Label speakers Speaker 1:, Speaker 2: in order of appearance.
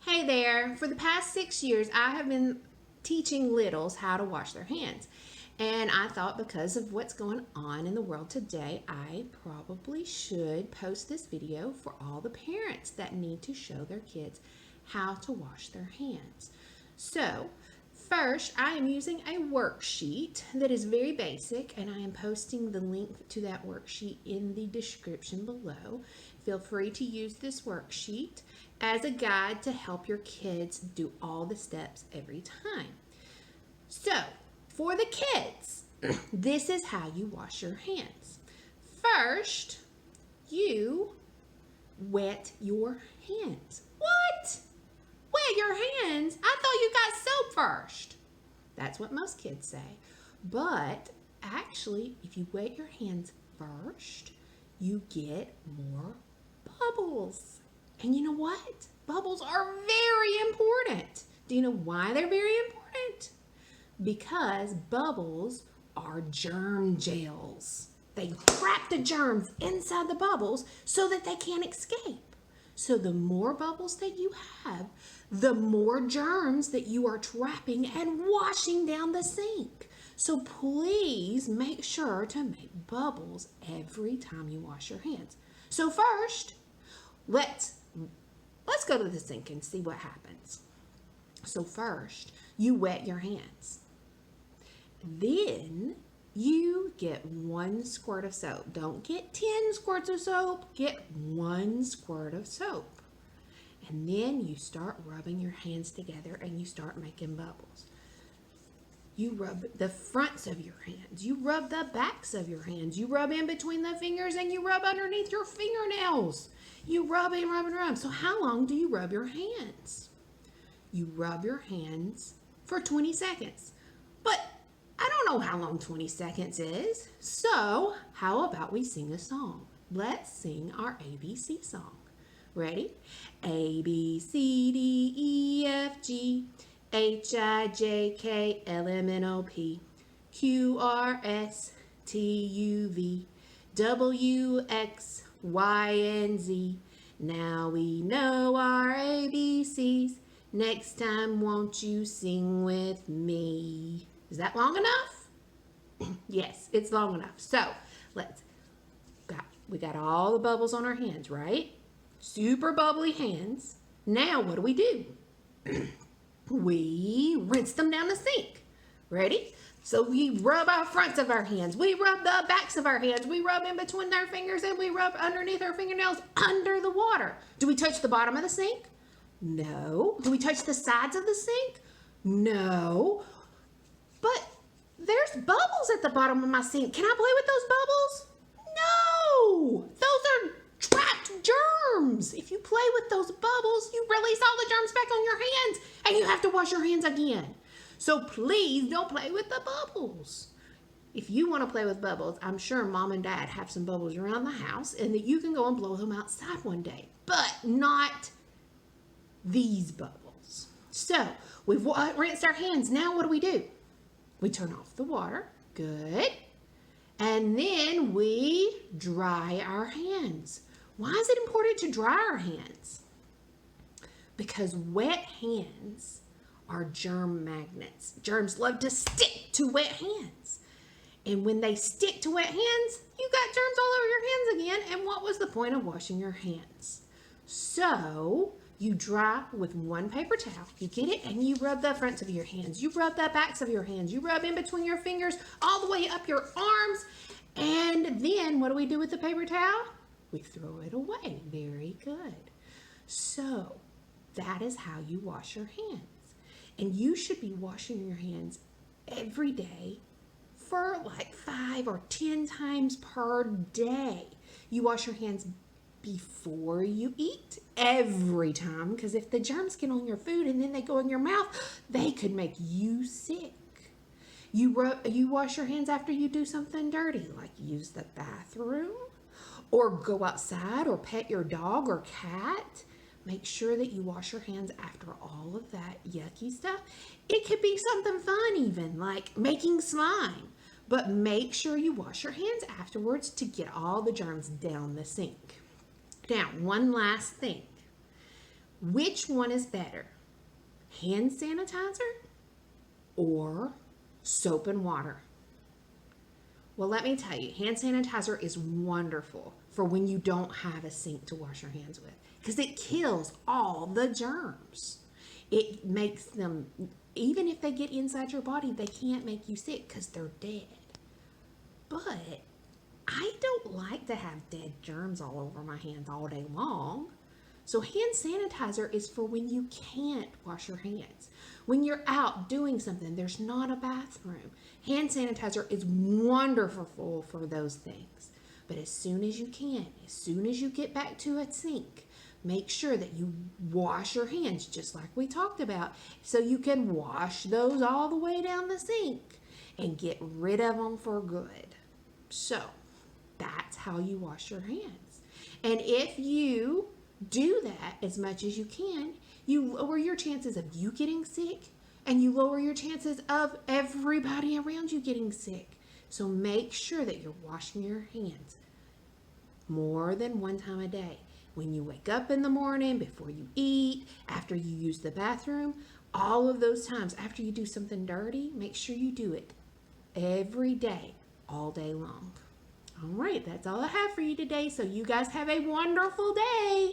Speaker 1: Hey there. For the past 6 years, I have been teaching littles how to wash their hands. And I thought because of what's going on in the world today, I probably should post this video for all the parents that need to show their kids how to wash their hands. So, first, I am using a worksheet that is very basic, and I am posting the link to that worksheet in the description below. Feel free to use this worksheet as a guide to help your kids do all the steps every time. So, for the kids, this is how you wash your hands. First, you wet your hands. What? Wet your hands? I thought you got soap first. That's what most kids say. But actually, if you wet your hands first, you get more bubbles. And you know what? Bubbles are very important. Do you know why they're very important? Because bubbles are germ jails. They trap the germs inside the bubbles so that they can't escape. So the more bubbles that you have, the more germs that you are trapping and washing down the sink. So please make sure to make bubbles every time you wash your hands. So first, let's go to the sink and see what happens. So first, you wet your hands. Then you get 1 squirt of soap. Don't get 10 squirts of soap. Get 1 squirt of soap. And then you start rubbing your hands together and you start making bubbles. You rub the fronts of your hands. You rub the backs of your hands. You rub in between the fingers and you rub underneath your fingernails. You rub and rub and rub. So how long do you rub your hands? You rub your hands for 20 seconds. But I don't know how long 20 seconds is. So how about we sing a song? Let's sing our ABC song. Ready? A, B, C, D, E, F, G, H, I, J, K, L, M, N, O, P, Q, R, S, T, U, V, W, X, Y, and Z. Now we know our ABCs. Next time, won't you sing with me? Is that long enough? Yes, it's long enough. So we got all the bubbles on our hands, right? Super bubbly hands. Now what do? We rinse them down the sink. Ready? So we rub our fronts of our hands. We rub the backs of our hands. We rub in between our fingers and we rub underneath our fingernails under the water. Do we touch the bottom of the sink? No. Do we touch the sides of the sink? No. But there's bubbles at the bottom of my sink. Can I play with those bubbles? No. Those are trapped germs. If you play with those bubbles, you release all the germs back on your hands and you have to wash your hands again. So please don't play with the bubbles. If you want to play with bubbles, I'm sure mom and dad have some bubbles around the house and that you can go and blow them outside one day, but not these bubbles. So we've rinsed our hands. Now what do? We turn off the water. Good. And then we dry our hands. Why is it important to dry our hands? Because wet hands are germ magnets. Germs love to stick to wet hands. And when they stick to wet hands, you got germs all over your hands again. And what was the point of washing your hands? So you dry with 1 paper towel. You get it and you rub the fronts of your hands. You rub the backs of your hands. You rub in between your fingers all the way up your arms. And then what do with the paper towel? We throw it away. Very good. So that is how you wash your hands. And you should be washing your hands every day for like 5 or 10 times per day. You wash your hands before you eat every time, because if the germs get on your food and then they go in your mouth, they could make you sick. You wash your hands after you do something dirty, like use the bathroom or go outside or pet your dog or cat. Make sure that you wash your hands after all of that yucky stuff. It could be something fun even, like making slime. But make sure you wash your hands afterwards to get all the germs down the sink. Now, one last thing. Which one is better? Hand sanitizer or soap and water? Well, let me tell you, hand sanitizer is wonderful for when you don't have a sink to wash your hands with because it kills all the germs. It makes them, even if they get inside your body, they can't make you sick because they're dead. But I don't like to have dead germs all over my hands all day long. So hand sanitizer is for when you can't wash your hands. When you're out doing something, there's not a bathroom. Hand sanitizer is wonderful for those things. But as soon as you can, as soon as you get back to a sink, make sure that you wash your hands just like we talked about so you can wash those all the way down the sink and get rid of them for good. So that's how you wash your hands. And if you do that as much as you can, you lower your chances of you getting sick and you lower your chances of everybody around you getting sick. So make sure that you're washing your hands more than one time a day. When you wake up in the morning, before you eat, after you use the bathroom, all of those times after you do something dirty, make sure you do it every day, all day long. All right, that's all I have for you today. So you guys have a wonderful day.